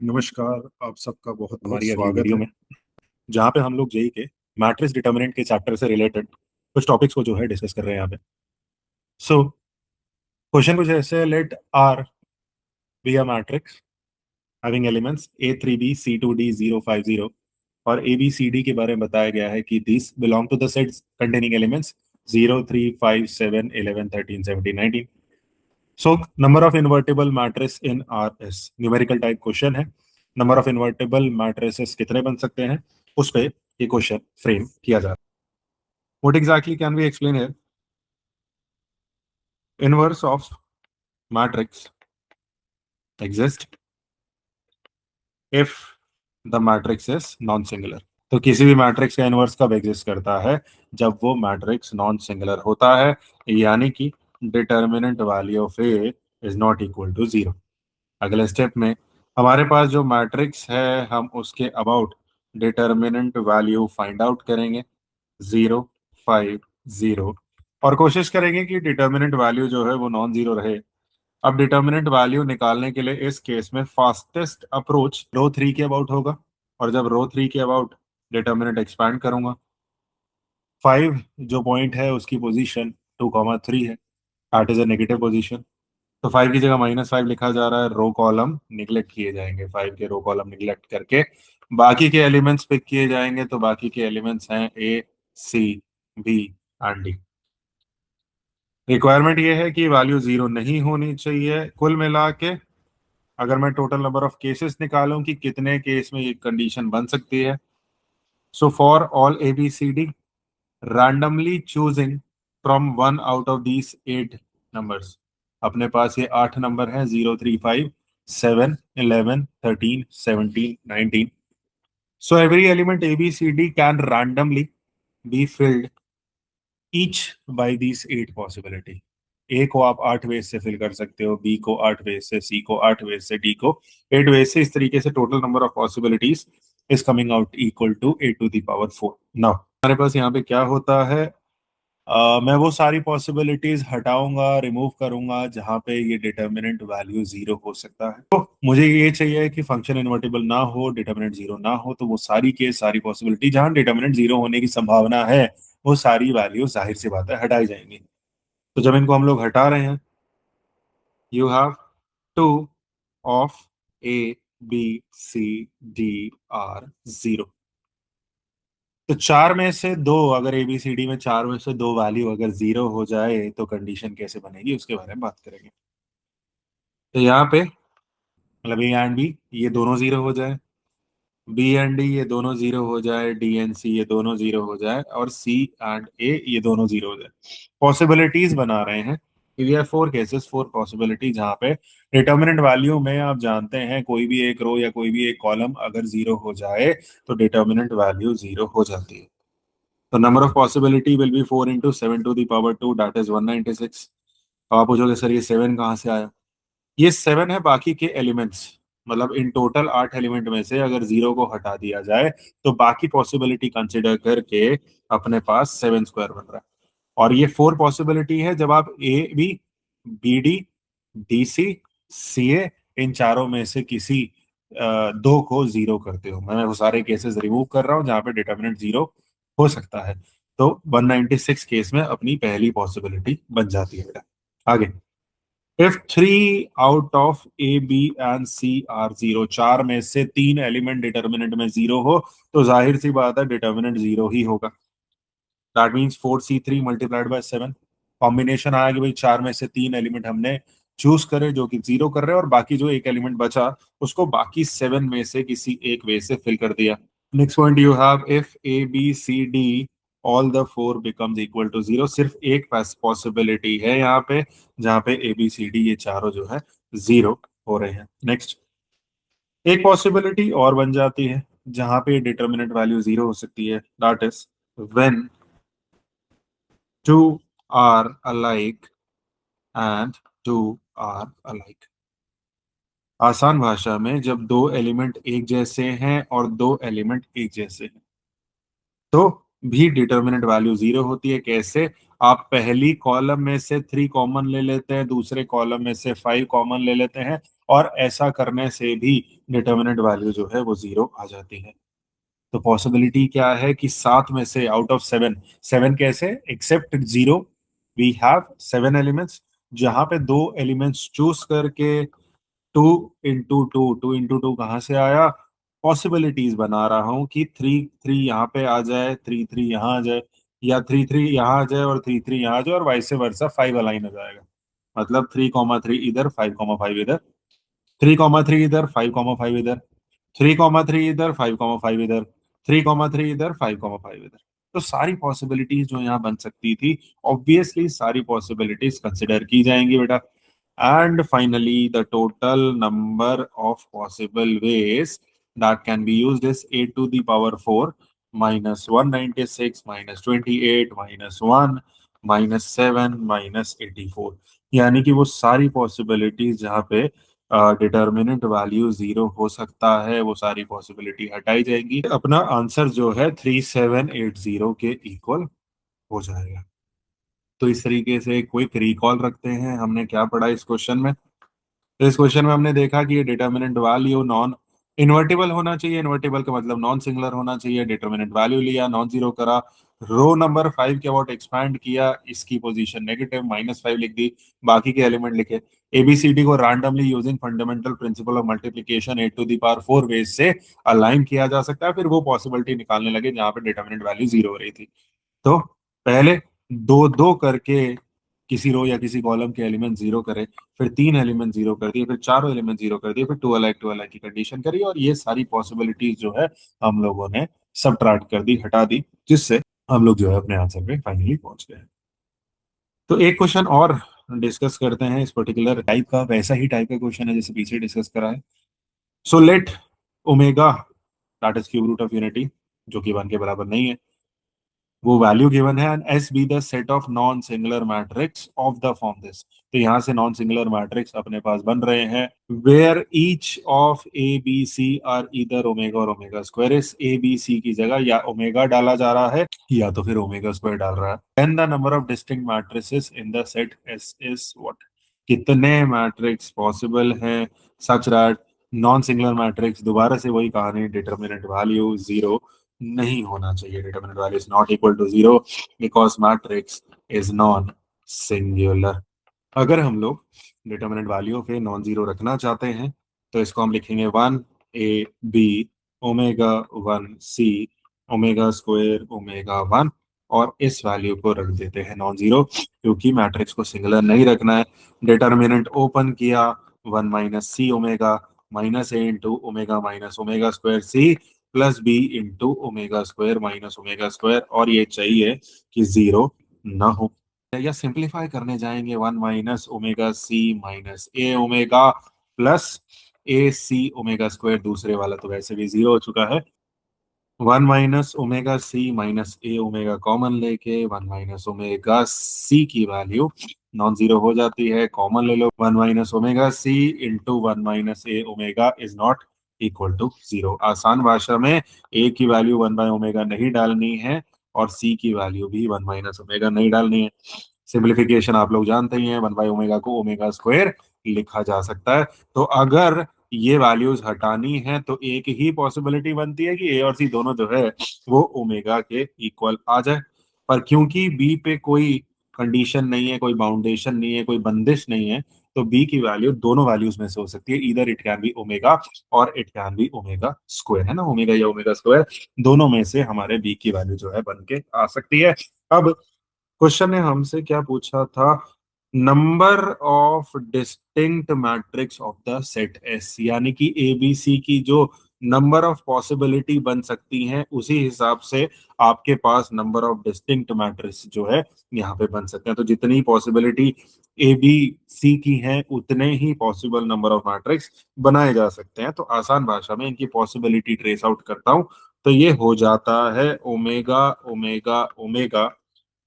नमस्कार। आप सबका बहुत बहुत हमारी अगली स्वागत वीडियो है। में, जहाँ पे हम लोग जेई के मैट्रिक्स डिटर्मिनेंट के चैप्टर से रिलेटेड कुछ टॉपिक्स को जो है डिस्कस कर रहे हैं यहाँ पे। सो क्वेश्चन कुछ ऐसे है, let R be a matrix having elements A3B C2D050 और ABCD के बारे में बताया गया है कि this belong to the sets containing elements 0 3 5 7 11 13 17 19। So number of invertible matrix in R S numerical type question है। नंबर ऑफ इन्वर्टेबल मैट्रिसेस कितने बन सकते हैं, उस पे ये क्वेश्चन फ्रेम किया जा रहा है। What exactly can we explain here? Inverse of matrix exist if the matrix is non-singular। तो किसी भी मैट्रिक्स का इनवर्स कब एग्जिस्ट करता है? जब वो मैट्रिक्स नॉन सिंगुलर होता है, यानी कि determinant value of A is not equal to zero. अगले स्टेप में हमारे पास जो मैट्रिक्स है, हम उसके about determinant value find out करेंगे, 0 5 0, और कोशिश करेंगे कि डिटर्मिनेंट वैल्यू जो है वो नॉन जीरो रहे। अब डिटर्मिनेंट वैल्यू निकालने के लिए इस केस में फास्टेस्ट अप्रोच रो थ्री के अबाउट होगा, और जब रो थ्री के अबाउट डिटर्मिनेंट एक्सपैंड करूंगा, 5 जो पॉइंट है उसकी पोजीशन 2 3 है, that is a negative position. तो 5 की जगह -5 लिखा जा रहा है, रो कॉलम निगलेक्ट किए जाएंगे, 5 के रो कॉलम निगलेक्ट करके बाकी के एलिमेंट्स पिक किए जाएंगे। तो बाकी के एलिमेंट्स हैं ए, सी, बी एंड डी। रिक्वायरमेंट ये है कि वैल्यू जीरो नहीं होनी चाहिए। कुल मिला के अगर मैं टोटल नंबर ऑफ केसेस निकालूं कि कितने केस में ये कंडीशन बन सकती है, so for all A B C D randomly choosing from one out of these 8 numbers. अपने पास ये 8 नंबर हैं, 0 3 5 7 11 13 17 19। So every element A B C D can randomly be filled each by these 8 possibility. A को आप 8 veg से फिल कर सकते हो, बी को 8 वेज से, सी को 8 वेज से, डी को 8 वेज से। इस तरीके से total number of possibilities is coming out equal to 8 to the power 4। Now हमारे पास यहाँ पे क्या होता है, मैं वो सारी पॉसिबिलिटीज हटाऊंगा, रिमूव करूंगा जहां पे ये डिटर्मिनेंट वैल्यू जीरो हो सकता है। तो मुझे ये चाहिए कि फंक्शन इन्वर्टिबल ना हो, डिटर्मिनेंट जीरो ना हो। तो वो सारी केस, सारी पॉसिबिलिटी जहां डिटर्मिनेंट जीरो होने की संभावना है, वो सारी वैल्यू जाहिर सी बात है हटाई जाएंगी। तो जब इनको हम लोग हटा रहे हैं, you have two of A B C D are zero. तो चार में से दो, अगर एबीसीडी में चार में से दो वैल्यू अगर जीरो हो जाए तो कंडीशन कैसे बनेगी उसके बारे में बात करेंगे। तो यहाँ पे मतलब ए एंड बी ये दोनों जीरो हो जाए, बी एंड डी ये दोनों जीरो हो जाए, डी एंड सी ये दोनों जीरो हो जाए, और सी एंड ए ये दोनों जीरो हो जाए। पॉसिबिलिटीज बना रहे हैं। वी हैव 4 केसेस, 4 पॉसिबिलिटी, जहाँ पे डिटर्मिनेंट वैल्यू में आप जानते हैं कोई भी एक रो या कोई भी एक कॉलम अगर जीरो हो जाए तो डिटर्मिनेंट वैल्यू जीरो हो जाती है। तो number of possibility will be 4 × 7 to the power 2, that is 196। अब आप पूछोगे सर ये 7 कहाँ से आया? ये 7 है बाकी के एलिमेंट्स। मतलब इन टोटल 8 एलिमेंट में से अगर जीरो को हटा दिया जाए तो बाकी पॉसिबिलिटी कंसिडर करके अपने पास 7 स्क्वायर बन रहा है। और ये 4 पॉसिबिलिटी है जब आप A B, B D, D C, C A, इन चारों में से किसी दो को जीरो करते हो। मैं वो सारे केसेस रिमूव कर रहा हूँ जहां पे डिटर्मिनेंट जीरो हो सकता है। तो 196 केस में अपनी पहली पॉसिबिलिटी बन जाती है बेटा। आगे, if three out of A B and C are zero, चार में से तीन एलिमेंट डिटर्मिनेंट में जीरो हो तो जाहिर सी बात है डिटर्मिनेंट जीरो ही होगा। दैट मीन्स 4C3 × 7 कॉम्बिनेशन आया कि भाई चार में से तीन एलिमेंट हमने चूज करे जो कि जीरो कर रहे हैं, और बाकी जो एक एलिमेंट बचा उसको बाकी 7 में से किसी एक वे से फिल कर दिया। Next point you have, if A B C D all the four becomes equal to zero. सिर्फ एक पॉसिबिलिटी है यहाँ पे जहाँ पे ए बी सी डी ये चारों जो है जीरो हो रहे हैं। नेक्स्ट, एक पॉसिबिलिटी और बन जाती है जहां पे डिटर्मिनेंट वैल्यू जीरो हो सकती है, that is when two are alike and two are alike. आसान भाषा में जब दो एलिमेंट एक जैसे हैं और दो एलिमेंट एक जैसे हैं तो भी डिटर्मिनेंट वैल्यू जीरो होती है। कैसे? आप पहली कॉलम में से 3 कॉमन ले लेते हैं, दूसरे कॉलम में से 5 कॉमन ले लेते हैं, और ऐसा करने से भी डिटर्मिनेंट वैल्यू जो है वो 0 आ जाती है। तो पॉसिबिलिटी क्या है कि 7 में से आउट ऑफ 7, 7 कैसे, एक्सेप्ट 0 वी हैव 7 एलिमेंट्स, जहां पे दो एलिमेंट्स चूज करके 2 इंटू टू कहाँ से आया, पॉसिबिलिटीज बना रहा हूं कि 3 3 यहाँ पे आ जाए, 3 3 यहाँ आ जाए, या 3 3 यहाँ आ जाए और 3 3 यहाँ आ जाए, और वाइस वर्सा 5 अलाइन हो जाएगा। मतलब 3 3 इधर, 5 5 इधर, 3 3 इधर, 5 5 इधर, 3 3 इधर, 5 5 इधर, 3 3 इधर, 5 5 इधर। तो सारी पॉसिबिलिटीज जो यहाँ बन सकती थी, ऑब्वियसली सारी पॉसिबिलिटीज कंसिडर की जाएंगी बेटा। And finally, the total number of possible ways that can be used is 8 to the power 4 minus 196 minus 28 minus 1 minus 7 minus 84। यानी कि वो सारी पॉसिबिलिटीज जहाँ पे डिटर्मिनेंट वैल्यू 0 हो सकता है, वो सारी पॉसिबिलिटी हटाई जाएंगी। अपना आंसर जो है 3780 के इक्वल हो जाएगा। तो इस तरीके से क्विक रिकॉल रखते हैं, हमने क्या पढ़ा इस क्वेश्चन में। तो इस क्वेश्चन में हमने देखा कि ये डिटर्मिनेंट वैल्यू नॉन इन्वर्टिबल होना चाहिए, इन्वर्टिबल का मतलब नॉन सिंगुलर होना चाहिए, डिटर्मिनेंट वैल्यू लिया, नॉन जीरो करा, रो नंबर 5 के अबाउट एक्सपैंड किया, इसकी पोजीशन नेगेटिव -5 लिख दी, बाकी के एलिमेंट लिखे। एबीसीडी को randomly using fundamental principle of multiplication 8 to the power 4 ways से अलाइन किया जा सकता है। फिर वो पॉसिबिलिटी निकालने लगे जहां पे डिटर्मिनेंट वैल्यू 0 हो रही थी। तो पहले दो दो करके किसी रो या किसी कॉलम के एलिमेंट 0 करे, फिर 3 एलिमेंट 0 कर दिए, फिर चारों एलिमेंट 0 कर दिए, फिर टू अलाइक की कंडीशन करी, और ये सारी पॉसिबिलिटीज जो है हम लोगों ने सबट्रैक्ट कर दी, हटा दी, जिससे हम लोग जो है अपने आंसर पे फाइनली पहुंच गए। तो एक क्वेश्चन और डिस्कस करते हैं इस पर्टिकुलर टाइप का, वैसा ही टाइप का क्वेश्चन है जैसे पीछे डिस्कस करा है। So let omega that is cube root of unity, जो कि 1 के बराबर नहीं है, वो वैल्यू गिवन है, and S be the set of non singular matrix of the form this. तो यहां से नॉन सिंगुलर मैट्रिक्स अपने पास बन रहे हैं where each of A B C are इधर ओमेगा और ओमेगा स्क्वायर। इस ए बी सी की जगह या ओमेगा डाला जा रहा है या तो फिर ओमेगा स्क्वायर डाल रहा है। Then the number of distinct matrices in the set S is what, कितने मैट्रिक्स पॉसिबल हैं such that non singular matrix, दोबारा से वही कहानी, डिटर्मिनेंट वैल्यू 0 नहीं होना चाहिए, determinant value is not equal to 0 because matrix is non singular. अगर हम लोग डिटर्मिनेंट वैल्यू पे नॉन जीरो रखना चाहते हैं तो इसको हम लिखेंगे 1 A B omega 1 C omega square omega 1, और इस वैल्यू को रख देते हैं नॉन जीरो, क्योंकि मैट्रिक्स को सिंगुलर नहीं रखना है। डिटर्मिनेंट ओपन किया, 1 minus C omega minus A into omega minus omega square C plus B into omega square minus omega square, और ये चाहिए कि 0 ना हो। या सिंप्लीफाई करने जाएंगे, 1 minus omega C minus A omega plus A C omega square, दूसरे वाला तो वैसे भी 0 हो चुका है। 1 minus omega C minus A omega common लेके 1 माइनस ओमेगा सी की वैल्यू नॉन जीरो हो जाती है, कॉमन ले लो, 1 minus omega C into 1 minus A omega is not equal to 0। आसान भाषा में ए की वैल्यू 1 बाय ओमेगा नहीं डालनी है और सी की वैल्यू भी 1 माइनस ओमेगा नहीं डालनी है। सिंप्लीफिकेशन आप लोग जानते ही हैं, 1 बाय ओमेगा को ओमेगा स्क्वायर लिखा जा सकता है। तो अगर ये वैल्यूज हटानी है तो एक ही पॉसिबिलिटी बनती है कि ए और सी दोनों जो है वो ओमेगा के इक्वल आ जाए, पर क्योंकि बी पे कोई कंडीशन नहीं है, कोई बाउंडेशन नहीं है, कोई बंदिश नहीं है, तो बी की वैल्यू दोनों वैल्यूज में से हो सकती है, इधर इट कैन बी ओमेगा और it can be omega square, है ना, ओमेगा या ओमेगा स्क्वायर दोनों में से हमारे बी की वैल्यू जो है बन के आ सकती है। अब क्वेश्चन ने हमसे क्या पूछा था, number of distinct matrix of the set S, यानी कि एबीसी की जो नंबर ऑफ पॉसिबिलिटी बन सकती हैं उसी हिसाब से आपके पास नंबर ऑफ डिस्टिंक्ट मैट्रिक्स जो है यहाँ पे बन सकते हैं। तो जितनी पॉसिबिलिटी ए बी सी की हैं उतने ही पॉसिबल नंबर ऑफ मैट्रिक्स बनाए जा सकते हैं। तो आसान भाषा में इनकी पॉसिबिलिटी ट्रेस आउट करता हूं तो ये हो जाता है ओमेगा ओमेगा ओमेगा,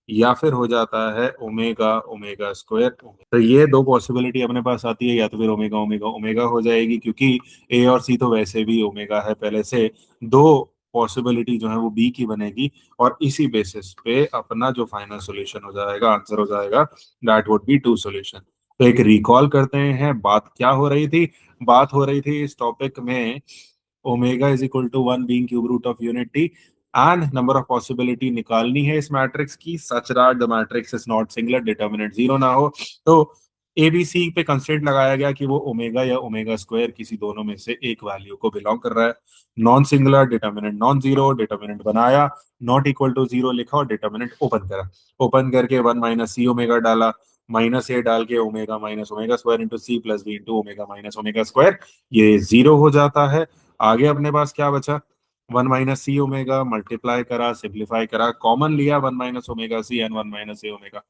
या फिर हो जाता है ओमेगा ओमेगा स्क्वायर। तो ये दो पॉसिबिलिटी अपने पास आती है, या तो फिर ओमेगा ओमेगा ओमेगा हो जाएगी, क्योंकि ए और सी तो वैसे भी ओमेगा है पहले से। दो पॉसिबिलिटी जो है वो बी की बनेगी, और इसी बेसिस पे अपना जो फाइनल सॉल्यूशन हो जाएगा, आंसर हो जाएगा, दैट वुड बी 2 सॉल्यूशन। तो एक रिकॉल करते हैं, बात क्या हो रही थी। बात हो रही थी इस टॉपिक में omega is equal to 1 being cube root of unity and number of possibility निकालनी है इस मैट्रिक्स की, such that the matrix is not singular, determinant zero ना हो। तो एबीसी पे कंस्ट्रेंट लगाया गया कि वो ओमेगा या ओमेगा स्क्वायर किसी दोनों में से एक वैल्यू को बिलोंग कर रहा है। Non singular, determinant non zero, determinant बनाया, नॉट इक्वल टू जीरो लिखा और डिटर्मिनेंट ओपन करा। ओपन करके 1 माइनस सी ओमेगा डाला, माइनस ए डाल के omega minus omega square into C plus B into omega minus omega square, ये zero हो जाता है। आगे अपने पास क्या बचा, 1 माइनस सी ओमेगा, मल्टीप्लाई करा, सिंप्लीफाई करा, कॉमन लिया 1 minus omega C and 1 minus A omega,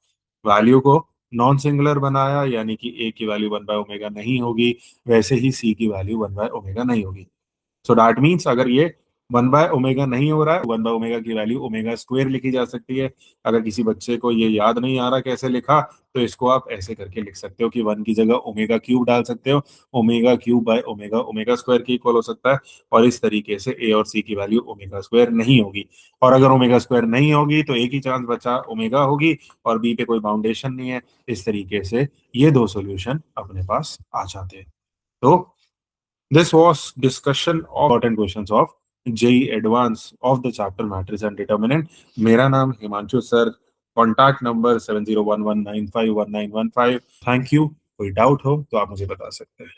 value को नॉन सिंगुलर बनाया, यानी कि ए की वैल्यू 1 बाय ओमेगा नहीं होगी, वैसे ही सी की वैल्यू 1 बाय ओमेगा नहीं होगी। सो दैट मीन्स अगर ये 1 बाय ओमेगा नहीं हो रहा है, 1 बाय ओमेगा की वैल्यू ओमेगा स्क्वायर लिखी जा सकती है। अगर किसी बच्चे को ये याद नहीं आ रहा कैसे लिखा, तो इसको आप ऐसे करके लिख सकते हो कि 1 की जगह ओमेगा क्यूब डाल सकते हो, omega cube by omega omega square की इक्वल हो सकता है, और इस तरीके से ए और सी की वैल्यू ओमेगा स्क्वायर नहीं होगी। और अगर ओमेगा स्क्वायर नहीं होगी तो एक ही चांस बचा ओमेगा होगी, और बी पे कोई बाउंडेशन नहीं है। इस तरीके से ये दो सॉल्यूशन अपने पास आ जाते हैं। तो this was discussion of important questions of JEE Advance of the chapter Matrix and Determinant. मेरा नाम Himanshu sir, contact number 7011951915। Thank you. कोई डाउट हो तो आप मुझे बता सकते हैं।